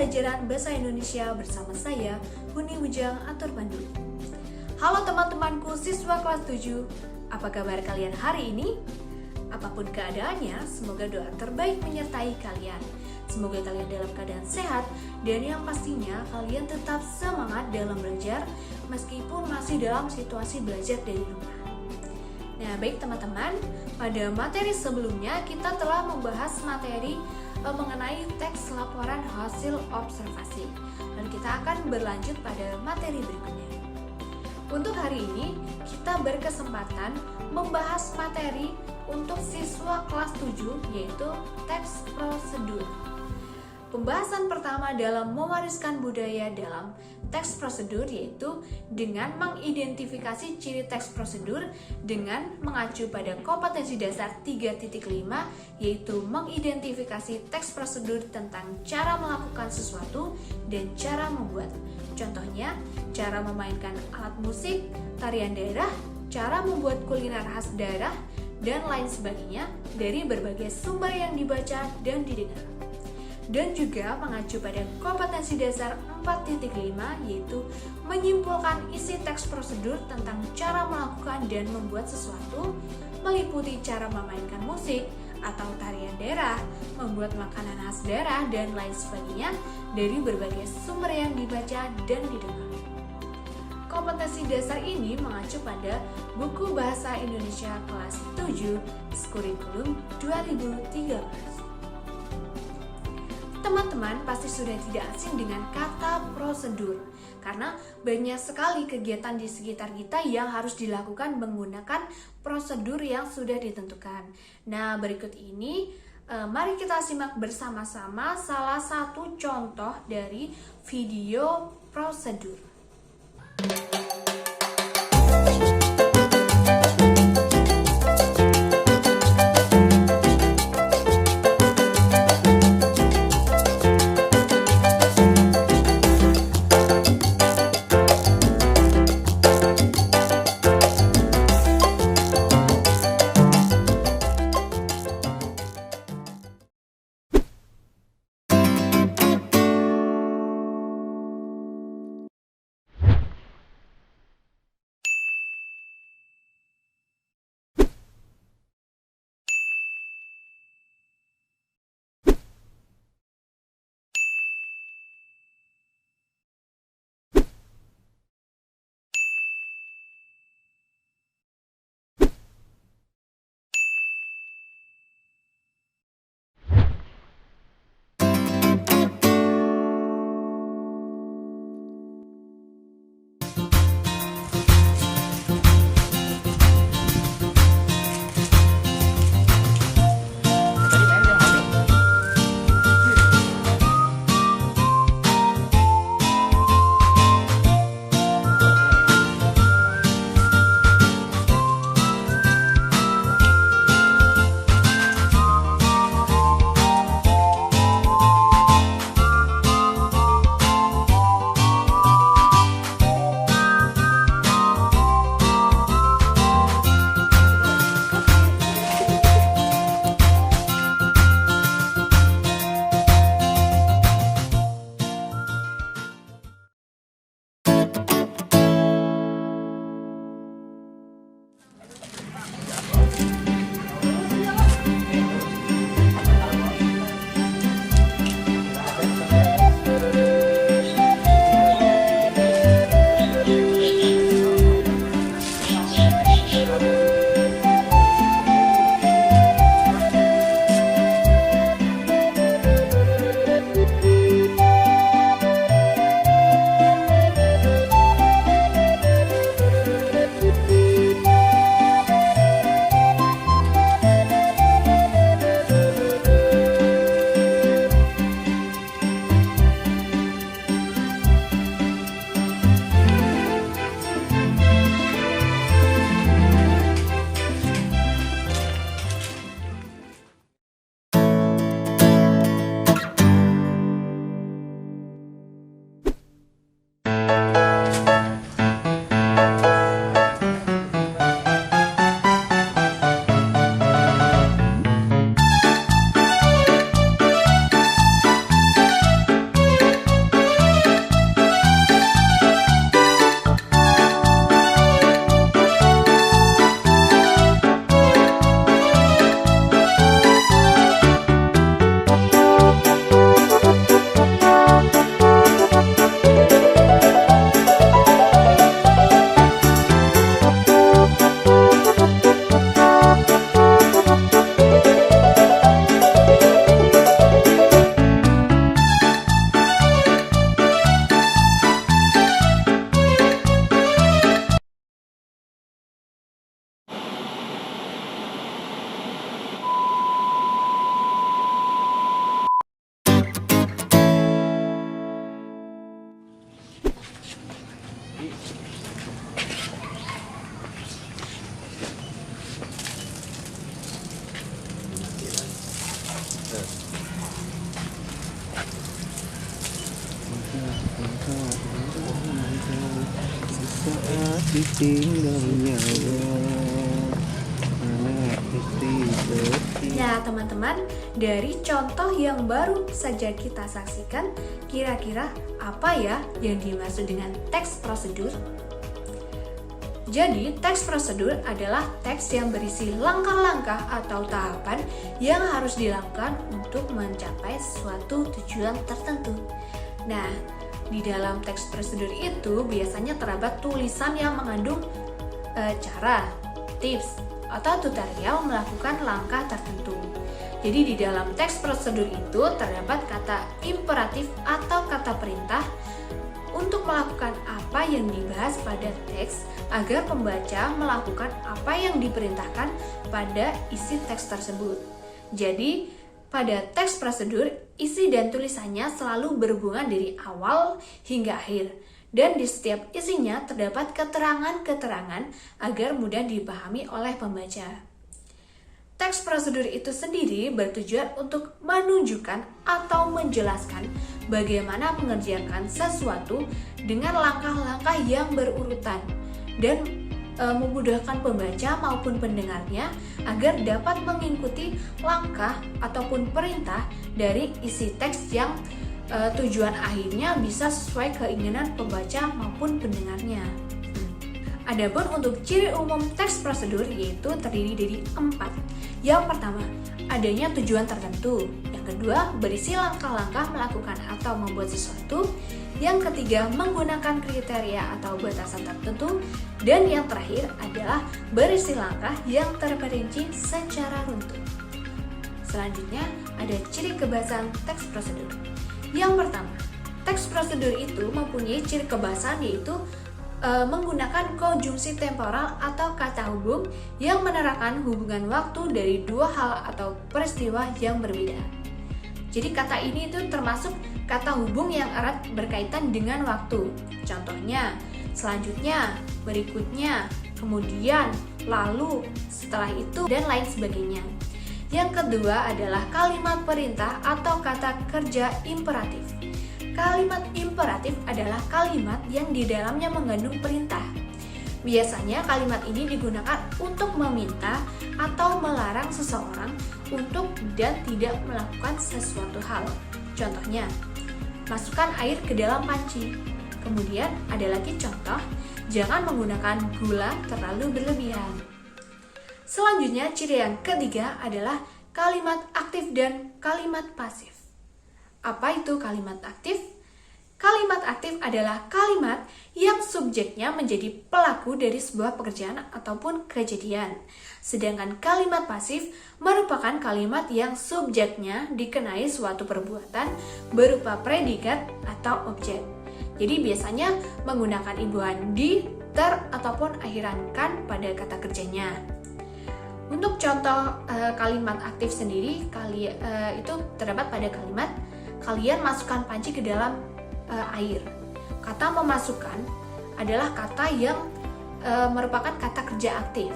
pembelajaran Bahasa Indonesia bersama saya, Huni Wijang Atur Pandu. Halo teman-temanku siswa kelas 7, apa kabar kalian hari ini? Apapun keadaannya, semoga doa terbaik menyertai kalian. Semoga kalian dalam keadaan sehat dan yang pastinya kalian tetap semangat dalam belajar meskipun masih dalam situasi belajar dari rumah. Nah, baik teman-teman, pada materi sebelumnya kita telah membahas materi mengenai teks laporan hasil observasi. Dan kita akan berlanjut pada materi berikutnya. Untuk hari ini, kita berkesempatan membahas materi untuk siswa kelas 7 yaitu teks prosedur. Pembahasan pertama dalam mewariskan budaya dalam teks prosedur yaitu dengan mengidentifikasi ciri teks prosedur dengan mengacu pada kompetensi dasar 3.5 yaitu mengidentifikasi teks prosedur tentang cara melakukan sesuatu dan cara membuat. Contohnya, cara memainkan alat musik, tarian daerah, cara membuat kuliner khas daerah, dan lain sebagainya dari berbagai sumber yang dibaca dan didengar. Dan juga mengacu pada kompetensi dasar 4.5 yaitu menyimpulkan isi teks prosedur tentang cara melakukan dan membuat sesuatu, meliputi cara memainkan musik atau tarian daerah, membuat makanan khas daerah, dan lain sebagainya dari berbagai sumber yang dibaca dan didengar. Kompetensi dasar ini mengacu pada buku Bahasa Indonesia kelas 7 Kurikulum 2013. Teman-teman pasti sudah tidak asing dengan kata prosedur karena banyak sekali kegiatan di sekitar kita yang harus dilakukan menggunakan prosedur yang sudah ditentukan. Nah, berikut ini mari kita simak bersama-sama salah satu contoh dari video prosedur. Sesaat ditinggal nyawa, anak istri setia. Nah teman-teman, dari contoh yang baru saja kita saksikan, kira-kira apa ya yang dimaksud dengan teks prosedur? Jadi, teks prosedur adalah teks yang berisi langkah-langkah atau tahapan yang harus dilakukan untuk mencapai suatu tujuan tertentu. Nah, di dalam teks prosedur itu biasanya terdapat tulisan yang mengandung cara, tips, atau tutorial melakukan langkah tertentu. Jadi di dalam teks prosedur itu terdapat kata imperatif atau kata perintah untuk melakukan apa yang dibahas pada teks agar pembaca melakukan apa yang diperintahkan pada isi teks tersebut. Jadi, pada teks prosedur, isi dan tulisannya selalu berhubungan dari awal hingga akhir. Dan di setiap isinya terdapat keterangan-keterangan agar mudah dipahami oleh pembaca. Teks prosedur itu sendiri bertujuan untuk menunjukkan atau menjelaskan bagaimana mengerjakan sesuatu dengan langkah-langkah yang berurutan dan memudahkan pembaca maupun pendengarnya agar dapat mengikuti langkah ataupun perintah dari isi teks yang tujuan akhirnya bisa sesuai keinginan pembaca maupun pendengarnya. Adapun untuk ciri umum teks prosedur yaitu terdiri dari 4. Yang pertama, adanya tujuan tertentu. Yang kedua, berisi langkah-langkah melakukan atau membuat sesuatu. Yang ketiga, menggunakan kriteria atau batasan tertentu. Dan yang terakhir adalah berisi langkah yang terperinci secara runtut. Selanjutnya, ada ciri kebahasan teks prosedur. Yang pertama, teks prosedur itu mempunyai ciri kebahasan yaitu menggunakan konjungsi temporal atau kata hubung yang menerangkan hubungan waktu dari dua hal atau peristiwa yang berbeda. Jadi kata ini itu termasuk kata hubung yang erat berkaitan dengan waktu. Contohnya, selanjutnya, berikutnya, kemudian, lalu, setelah itu, dan lain sebagainya. Yang kedua adalah kalimat perintah atau kata kerja imperatif. Kalimat imperatif adalah kalimat yang di dalamnya mengandung perintah. Biasanya kalimat ini digunakan untuk meminta atau melarang seseorang untuk dan tidak melakukan sesuatu hal. Contohnya, masukkan air ke dalam panci. Kemudian ada lagi contoh, jangan menggunakan gula terlalu berlebihan. Selanjutnya, ciri yang ketiga adalah kalimat aktif dan kalimat pasif. Apa itu kalimat aktif? Kalimat aktif adalah kalimat yang subjeknya menjadi pelaku dari sebuah pekerjaan ataupun kejadian. Sedangkan kalimat pasif merupakan kalimat yang subjeknya dikenai suatu perbuatan berupa predikat atau objek. Jadi biasanya menggunakan imbuhan di, ter, ataupun akhiran kan pada kata kerjanya. Untuk contoh kalimat aktif sendiri, itu terdapat pada kalimat kalian masukkan panci ke dalam air. Kata memasukkan adalah kata yang merupakan kata kerja aktif.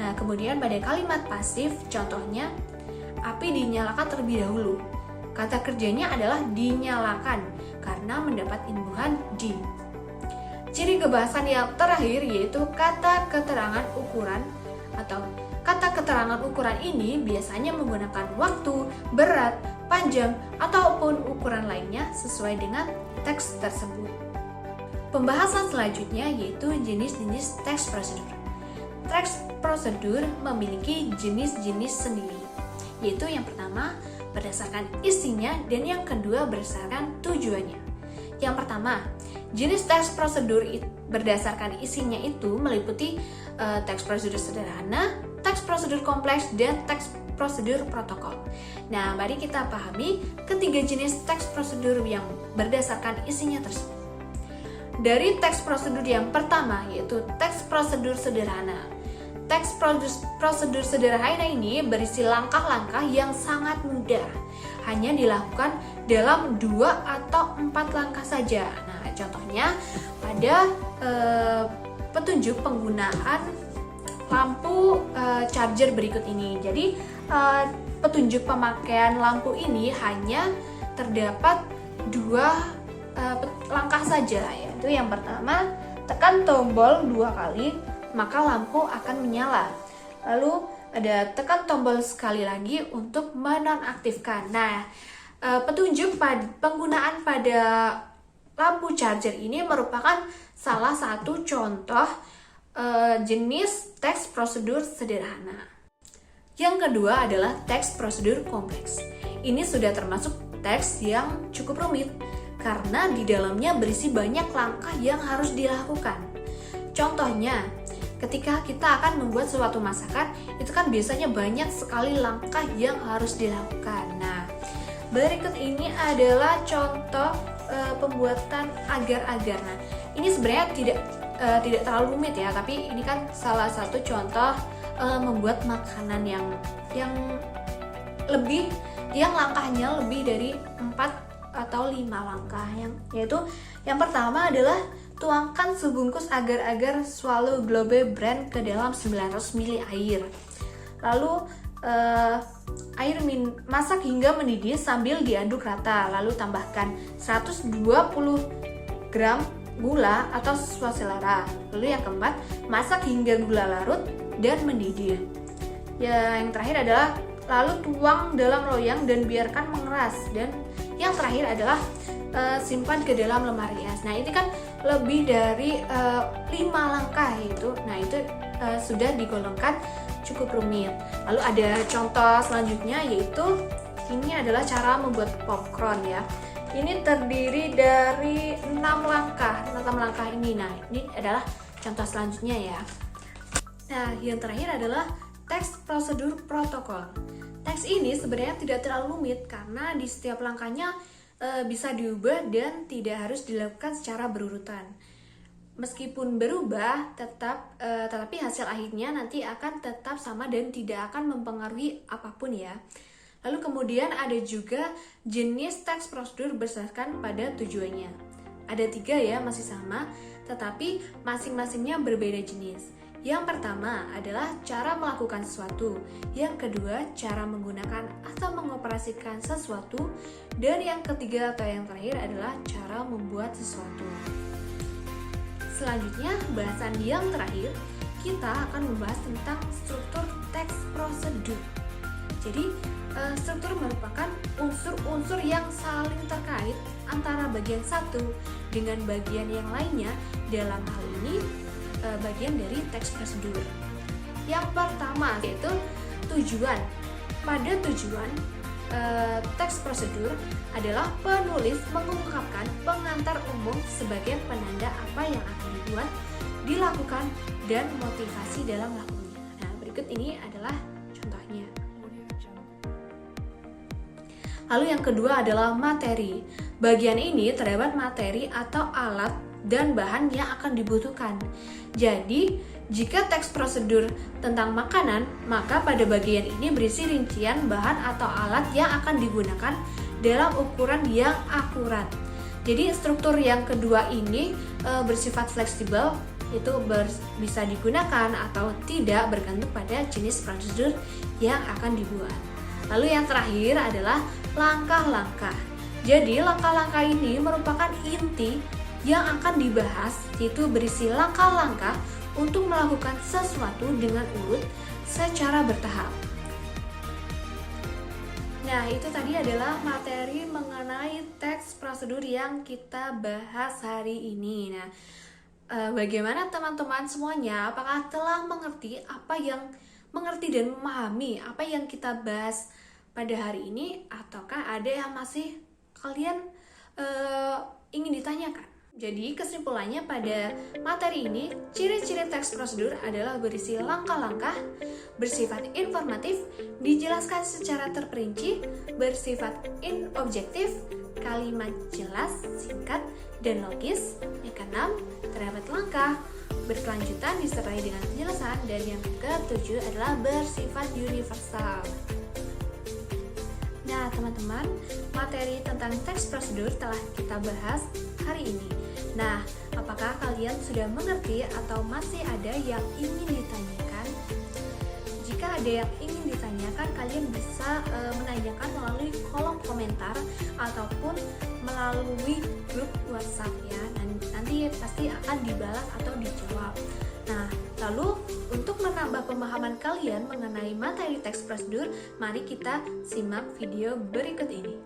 Nah, kemudian pada kalimat pasif, contohnya api dinyalakan terlebih dahulu. Kata kerjanya adalah dinyalakan karena mendapat imbuhan di. Ciri kebahasan yang terakhir yaitu kata keterangan ukuran atau kata keterangan ukuran ini biasanya menggunakan waktu, berat, panjang, ataupun ukuran lainnya sesuai dengan teks tersebut. Pembahasan selanjutnya yaitu jenis-jenis teks prosedur. Teks prosedur memiliki jenis-jenis sendiri, yaitu yang pertama berdasarkan isinya dan yang kedua berdasarkan tujuannya. Yang pertama, jenis teks prosedur berdasarkan isinya itu meliputi teks prosedur sederhana, teks prosedur kompleks, dan teks prosedur protokol. Nah, mari kita pahami ketiga jenis teks prosedur yang berdasarkan isinya tersebut. Dari teks prosedur yang pertama yaitu teks prosedur sederhana. Teks prosedur sederhana ini berisi langkah-langkah yang sangat mudah, hanya dilakukan dalam 2 atau 4 langkah saja. Nah, contohnya pada petunjuk penggunaan lampu charger berikut ini. Jadi petunjuk pemakaian lampu ini hanya terdapat dua langkah saja, yaitu yang pertama, tekan tombol 2 kali maka lampu akan menyala. Lalu ada tekan tombol sekali lagi untuk menonaktifkan. Nah, petunjuk penggunaan pada lampu charger ini merupakan salah satu contoh jenis teks prosedur sederhana. Yang kedua adalah teks prosedur kompleks. Ini sudah termasuk teks yang cukup rumit karena di dalamnya berisi banyak langkah yang harus dilakukan. Contohnya, ketika kita akan membuat suatu masakan, itu kan biasanya banyak sekali langkah yang harus dilakukan. Nah, berikut ini adalah contoh pembuatan agar-agar. Nah, ini sebenarnya tidak terlalu rumit ya, tapi ini kan salah satu contoh membuat makanan yang langkahnya lebih dari 4 atau 5 langkah, yaitu yang pertama adalah tuangkan sebungkus agar-agar Swallow Globe brand ke dalam 900 ml air. Lalu masak hingga mendidih sambil diaduk rata. Lalu tambahkan 120 gram gula atau sesuai selera. Lalu yang keempat, masak hingga gula larut dan mendidih. Yang terakhir adalah lalu tuang dalam loyang dan biarkan mengeras. Dan yang terakhir adalah simpan ke dalam lemari es. Nah, ini kan lebih dari 5 langkah itu. Nah, itu sudah digolongkan cukup rumit. Lalu ada contoh selanjutnya, yaitu ini adalah cara membuat popcorn ya. Ini terdiri dari 6 langkah ini. Nah, ini adalah contoh selanjutnya ya. Nah, yang terakhir adalah teks prosedur protokol. Teks ini sebenarnya tidak terlalu rumit karena di setiap langkahnya bisa diubah dan tidak harus dilakukan secara berurutan. Meskipun berubah, tetapi hasil akhirnya nanti akan tetap sama dan tidak akan mempengaruhi apapun ya. Lalu kemudian ada juga jenis teks prosedur berdasarkan pada tujuannya. Ada 3 ya, masih sama, tetapi masing-masingnya berbeda jenis. Yang pertama adalah cara melakukan sesuatu. Yang kedua, cara menggunakan atau mengoperasikan sesuatu. Dan yang ketiga atau yang terakhir adalah cara membuat sesuatu. Selanjutnya, bahasan yang terakhir, kita akan membahas tentang struktur teks prosedur. Jadi, struktur merupakan unsur-unsur yang saling terkait antara bagian satu dengan bagian yang lainnya. Dalam hal ini, bagian dari teks prosedur. Yang pertama yaitu tujuan. Pada tujuan, teks prosedur adalah penulis mengungkapkan pengantar umum sebagai penanda apa yang akan dibuat, dilakukan, dan motivasi dalam melakukannya. Nah, berikut ini adalah contohnya. Lalu yang kedua adalah materi. Bagian ini terdapat materi atau alat dan bahan yang akan dibutuhkan. Jadi, jika teks prosedur tentang makanan, maka pada bagian ini berisi rincian bahan atau alat yang akan digunakan dalam ukuran yang akurat. Jadi, struktur yang kedua ini bersifat fleksibel, itu bisa digunakan atau tidak bergantung pada jenis prosedur yang akan dibuat. Lalu yang terakhir adalah langkah-langkah. Jadi, langkah-langkah ini merupakan inti yang akan dibahas, yaitu berisi langkah-langkah untuk melakukan sesuatu dengan urut secara bertahap. Nah, itu tadi adalah materi mengenai teks prosedur yang kita bahas hari ini. Nah, bagaimana teman-teman semuanya? Apakah telah mengerti dan memahami apa yang kita bahas pada hari ini, ataukah ada yang masih kalian ingin ditanyakan? Jadi kesimpulannya pada materi ini, ciri-ciri teks prosedur adalah berisi langkah-langkah, bersifat informatif, dijelaskan secara terperinci, bersifat objektif, kalimat jelas, singkat, dan logis. Yang keenam, terdapat langkah, berkelanjutan disertai dengan penjelasan, dan yang ketujuh adalah bersifat universal. Nah, teman-teman, materi tentang teks prosedur telah kita bahas hari ini. Nah, apakah kalian sudah mengerti atau masih ada yang ingin ditanyakan? Jika ada yang ingin ditanyakan, bertanya-tanya kan kalian bisa menanyakan melalui kolom komentar ataupun melalui grup WhatsApp ya. Nanti pasti akan dibalas atau dijawab. Nah, lalu untuk menambah pemahaman kalian mengenai materi teks prosedur, mari kita simak video berikut ini.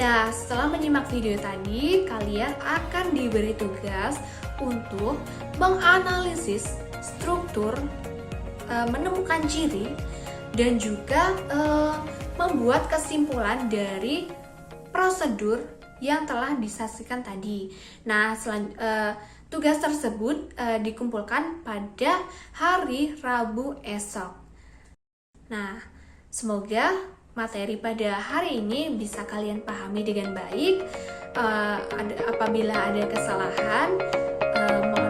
Nah, setelah menyimak video tadi, kalian akan diberi tugas untuk menganalisis struktur, menemukan ciri, dan juga membuat kesimpulan dari prosedur yang telah disaksikan tadi. Nah, tugas tersebut dikumpulkan pada hari Rabu esok. Nah, semoga materi pada hari ini bisa kalian pahami dengan baik. Apabila ada kesalahan, mohon